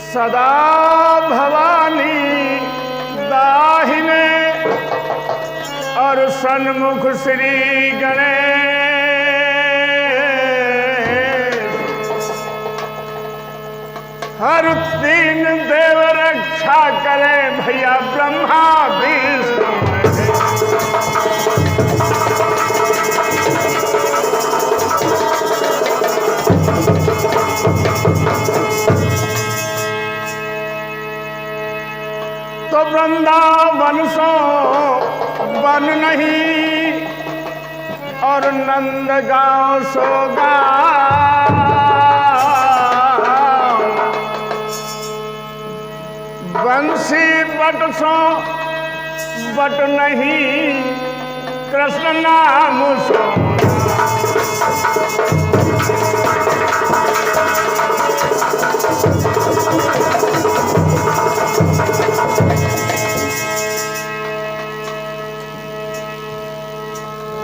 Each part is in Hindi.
सदा भवानी दाहिने और सन्मुख श्री गणेश। हर तीन देव रक्षा करे भैया ब्रह्मा विष्णु तो वृंदावन सो वन नहीं और नंद गांव सो गांव। बंसी बट सो बट नहीं कृष्ण नाम सो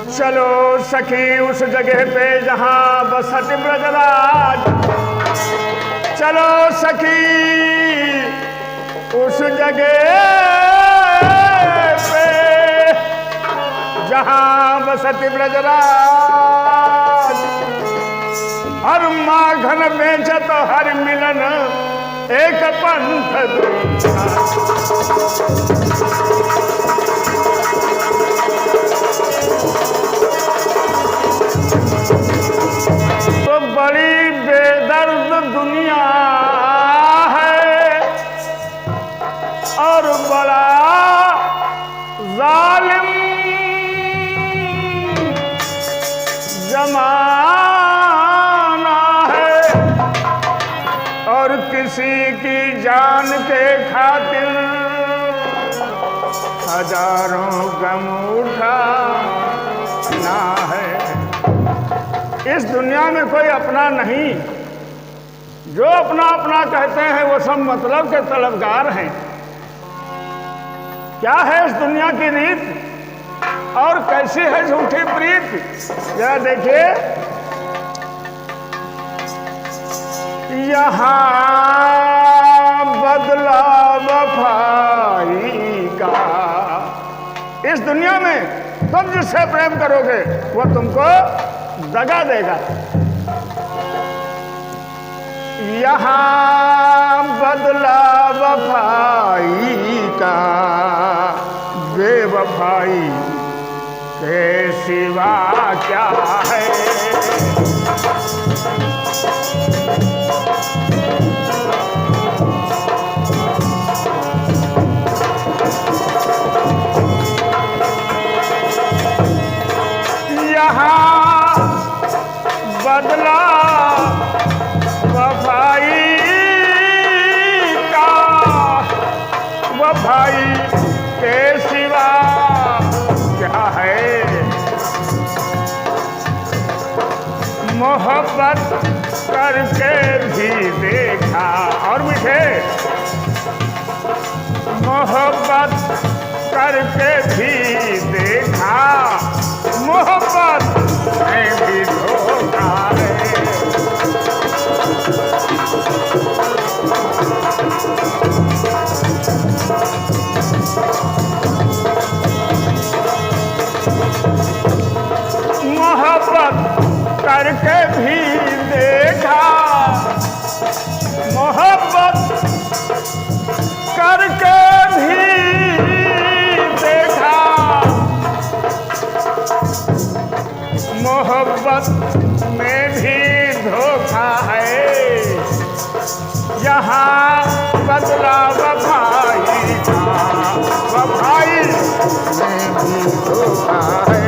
चलो सखी उस जगह पे जहां बसत ब्रजराज। चलो सखी उस जगह पे जहां बसत ब्रजराज। हर माघन बेचत हर मिलन एक पंथ तो बड़ी बेदर्द दुनिया है और बड़ा जालिम जमाना है और किसी की जान के खातिर हजारों गम उठाना है। इस दुनिया में कोई अपना नहीं। जो अपना अपना कहते हैं वो सब मतलब के तलबगार हैं। क्या है इस दुनिया की रीत और कैसी है झूठी प्रीत? जरा देखिए, यहाँ बदला वफाई का। इस दुनिया में तुम जिससे प्रेम करोगे वो तुमको दगा देगा। यहाँ बदला वफाई का बेवफाई के सिवा क्या है। यहाँ बदला वफाई का वफाई के सिवा क्या है। मोहब्बत करके भी देखा और मीठे मोहब्बत करके भी देखा। मोहब्बत में भी धोखा है। मोहब्बत करके भी देखा। मोहब्बत करके भी देखा। मोहब्बत में भी धोखा है। यहाँ बदला वफाई का वफाई में भी धोखा है।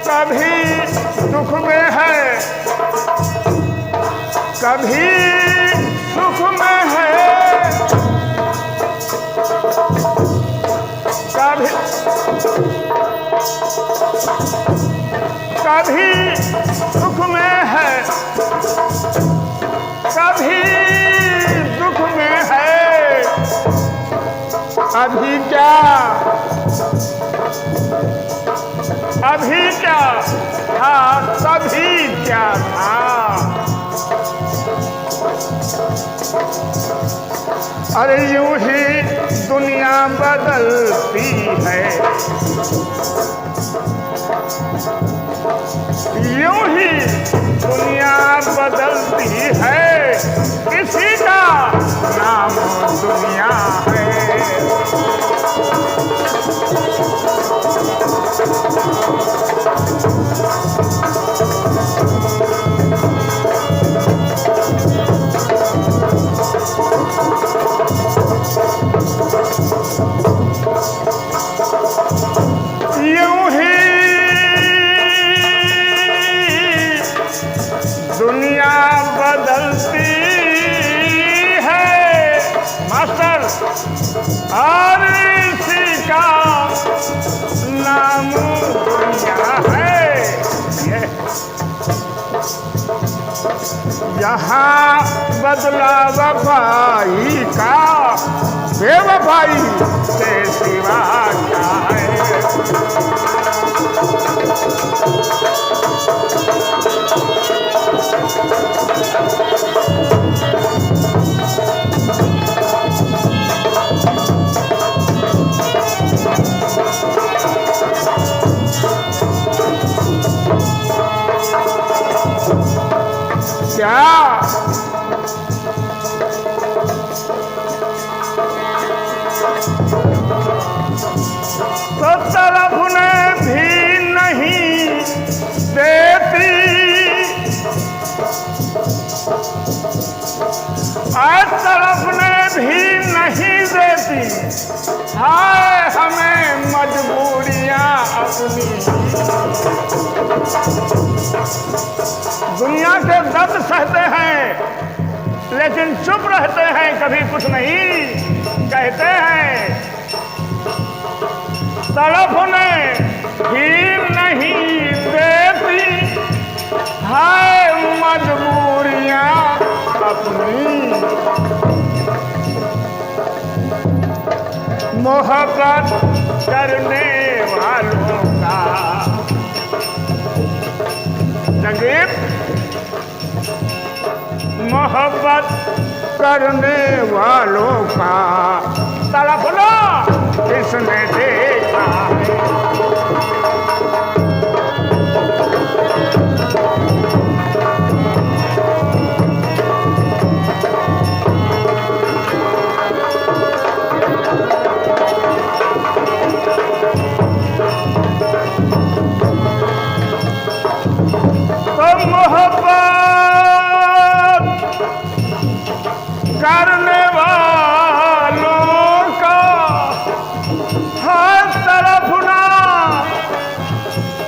कभी दुख में है कभी सुख में है। कभी कभी सुख में है, कभी दुख में है, अभी क्या था, तभी क्या था। अरे यूं ही दुनिया बदलती है, यूं ही दुनिया बदलती है, इसी का नाम दुनिया है। यूं ही दुनिया बदलती है मास्टर, और इसी का नाम दुनिया है। यहाँ बदला वफाई का, बेवफाई से सिवा क्या है। क्या तो तरफ ने भी नहीं देती, तरफ ने भी नहीं देती, हाय हमें मजबूरियां अपनी। दुनिया के दर्द सहते हैं लेकिन चुप रहते हैं, कभी कुछ नहीं कहते हैं। तरफ ने भी नहीं देती, हाय मजबूरियां अपनी। मोहब्बत करने वालों का जगीर, मोहब्बत करने वालों का तड़पना किसने देखा है। तो मोहब्बत करने वालों का हर तरफ ना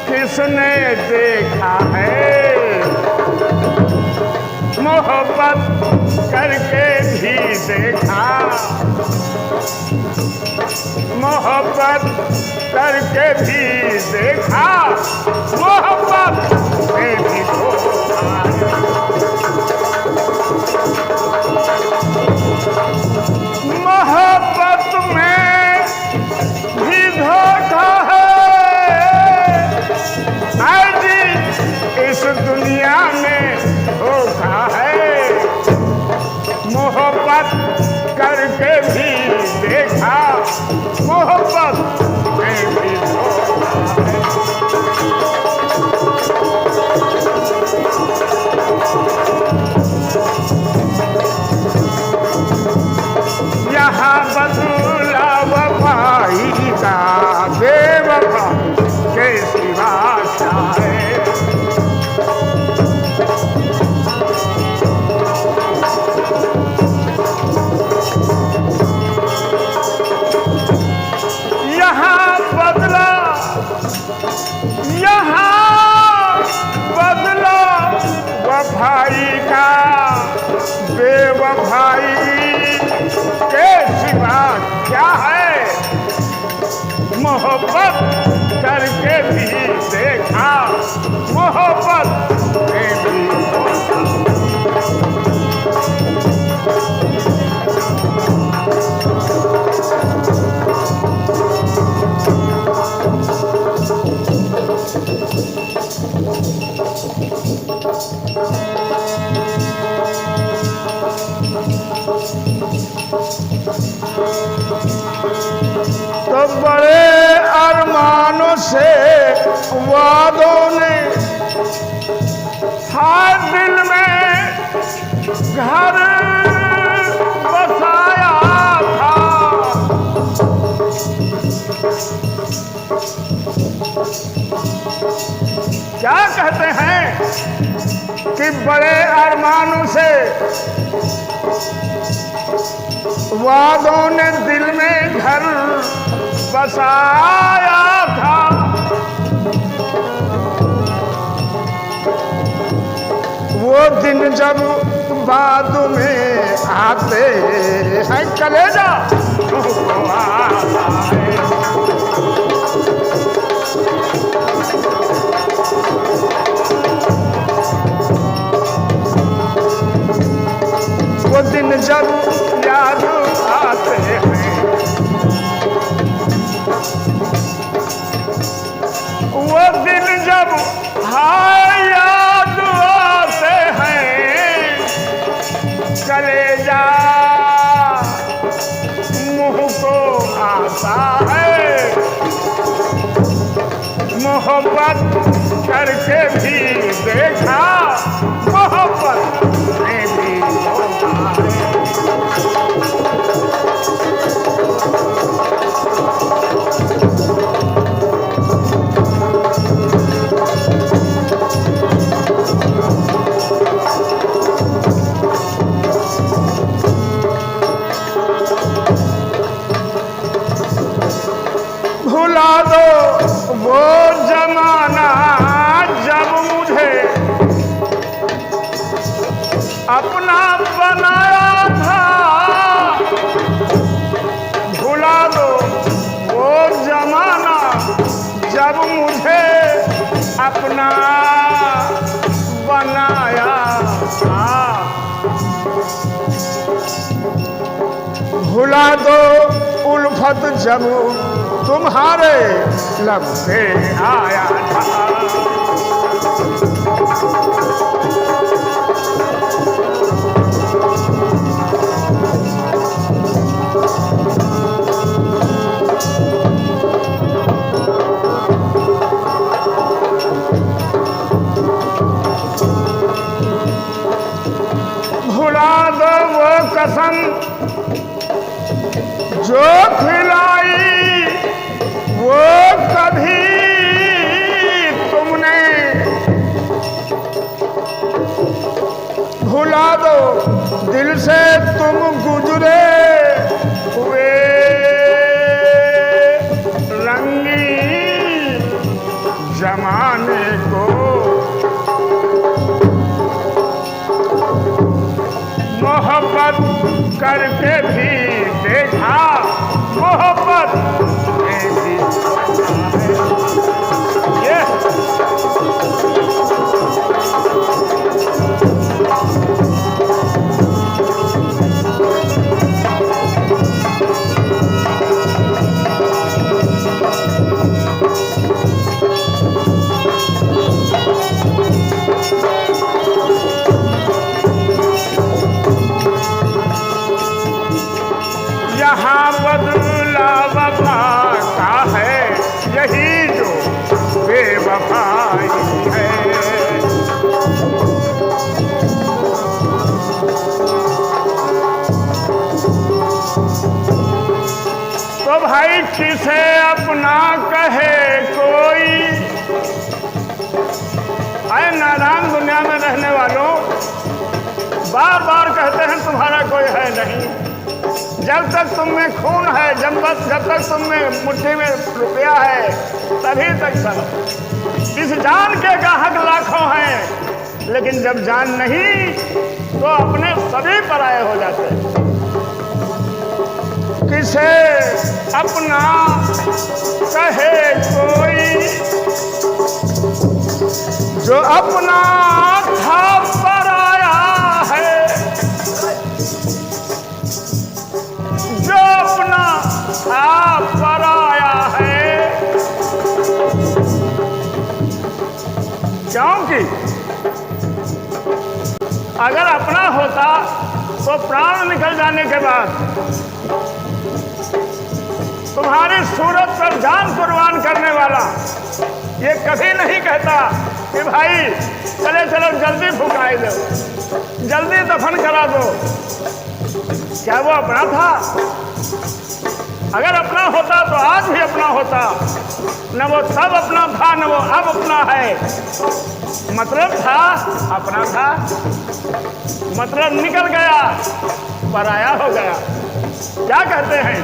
किसने देखा है। मोहब्बत करके भी देखा, मोहब्बत करके भी देखा, मोहब्बत में भी धोखा है। मोहब्बत में भी धोखा है, आज इस दुनिया में धोखा है। मोहब्बत करके भी देखा, मोहब्बत में भी धोखा है। यहाँ बदला वफाई का, बेवफा के सिवा क्या है। यहाँ बदला वफाई का, बेवफाई के सिवा क्या है। मोहब्बत करके भी देखा, देखा मोहब्बत में भी तो बड़े अरमानों से वादों ने हर दिल में घर बसाया था। क्या कहते हैं कि बड़े अरमानों से वादों ने दिल में घर बसाया था। वो दिन जब बाद में आते हैं कलेजा तुमको आता है। वो दिन जब याद आते हैं वो दिन जब याद आते हैं कलेजा मुँह को आता है। मोहब्बत करके भी देखा मोहब्बत में भी होता है। भुला दो वो जमाना जब मुझे अपना बनाया था। भुला दो वो जमाना जब मुझे अपना बनाया था। भुला दो उल्फत जब तुम्हारे लब से आया था। भुला दो वो कसम जो खिलाई वो कभी तुमने। भुला दो दिल से तुम गुजरे हुए रंगी जमाने को। मोहब्बत करके भी देखा मोहब्बत में भी यहाँ बदला वफा का है यही जो बेवफाई है। तो भाई किसे अपना कहे कोई। आए नादान दुनिया में रहने वालों बार बार कहते हैं तुम्हारा कोई है नहीं। जब तक तुम में खून है जब तक तुम में मुट्ठी में रुपया है तभी तक सब। इस जान के ग्राहक लाखों हैं लेकिन जब जान नहीं तो अपने सभी पराये हो जाते हैं। किसे अपना कहे कोई जो अपना था पराया है, जो अपना था पराया है। क्योंकि अगर अपना होता तो प्राण निकल जाने के बाद तुम्हारी सूरत पर जान कुर्बान करने वाला ये कभी नहीं कहता कि भाई चले चलो जल्दी फुकाई दो, जल्दी दफन करा दो। क्या वो अपना था? अगर अपना होता तो आज भी अपना होता। न वो तब अपना था, न वो अब अपना है। मतलब था, अपना था, मतलब निकल गया, पराया हो गया। क्या कहते हैं?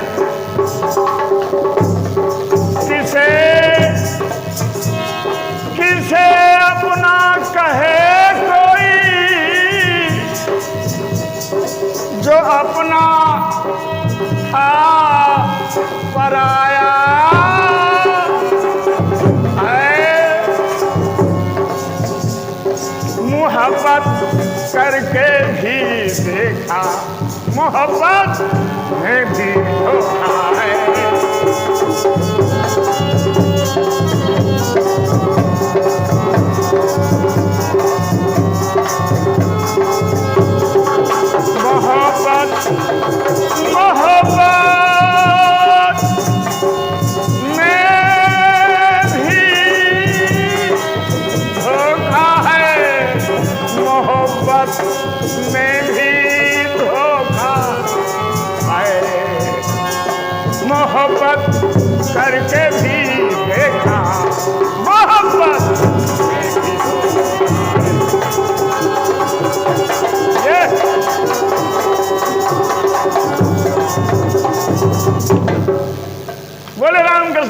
किसे अपना कहे कोई, जो अपना था पराया है। मोहब्बत करके भी देखा, मोहब्बत में भी धोखा है। मोहब्बत में भी धोखा है, मोहब्बत में भी धोखा है। मोहब्बत करके भी देखा, मोहब्बत में भी बोले राम कृष्ण।